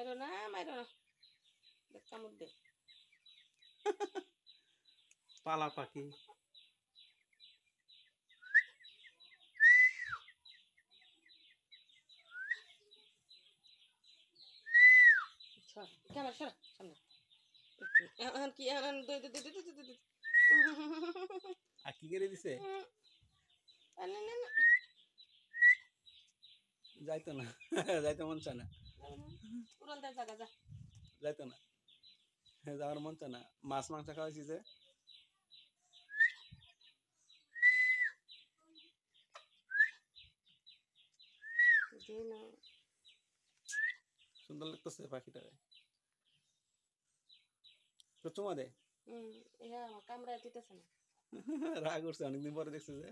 মাইরো না দেখ কামড় দে পালা পাখি ক্যামেরা সরা সামনে এখন কি এখন দই দই দই দই দই আর কি করে দিছে যাইতো না যাইতে মন চায় না উড়াল দে জায়গা যা যাইতো না যাওয়ার মন চায় না মাছ মাংস খাওয়াইছি যে সুন্দর লাগতেছে পাখিটারে তো চুমা দে আমার কামড়ায় দিতেছে না রাগ করছে অনেকদিন পরে দেখছে যে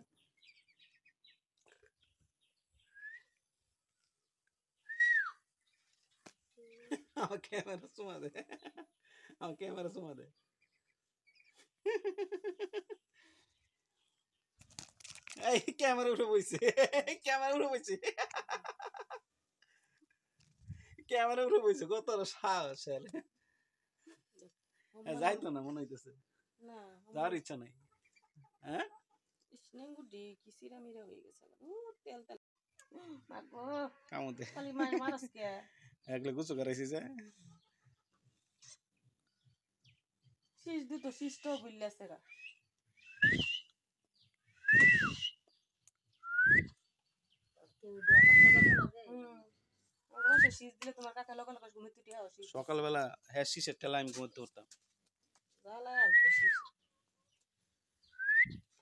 আমার ক্যামেরা চুমা দে আমার ক্যামেরা চুমা দে এই ক্যামেরা উঠে বইছে ক্যামেরা উঠে বইছে ক্যামেরা উঠে বইছে কত সাহস যাইতো না মনে হইতেছে না যাওয়ার ইচ্ছা নাই হ্যাঁ নেঙ্গুডি কি সিরামিরা হয়ে গেছে তেল তেল মাগো কামতে খালি মার মারস কে একলে গুছো করাইছি যে শীষ দিত শীষটাও বুঝলেছে গা শীষ দিলে তোমার কাকা লগে লগে ঘুমিতে উঠে আসি সকালবেলা হ্যাঁ শীষের ঠেলা আমি ঘুমোতে উঠতাম জ্বালায় আনতে শীষ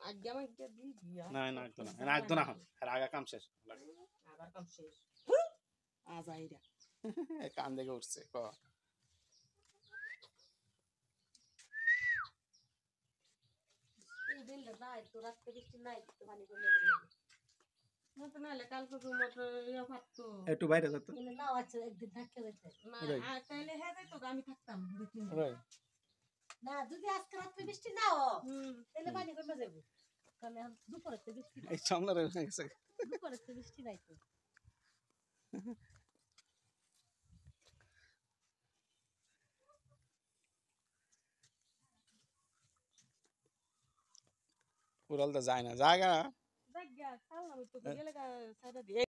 আজ্ঞা মাজ্ঞা দি দিয়া না না একদম না আর আগা কাম শেষ আবার কাম শেষ আজ আইরা কান দেখে উঠছে ক এই দিলটা নাই তো রাতে বৃষ্টি নাই তো পানি করে না তো নালে কালকে তো মোটর ইয়া ফাটতো একটু বাইরে যেত না আছে একদিন থাকতে হইছে না তাইলে হ্যাঁ যাইতো আমি থাকতাম দুই তিন দিন না যদি আজকে রাতে বৃষ্টি না তাহলে পানি কমে যাবে কারণ দুপুরে তো বৃষ্টি এই সামনে রয়ে গেছে দুপুরে তো বৃষ্টি নাই তো উড়ালটা যায় না জায়গা জায়গা খাও আমি তো গেলে সাইডা দিয়ে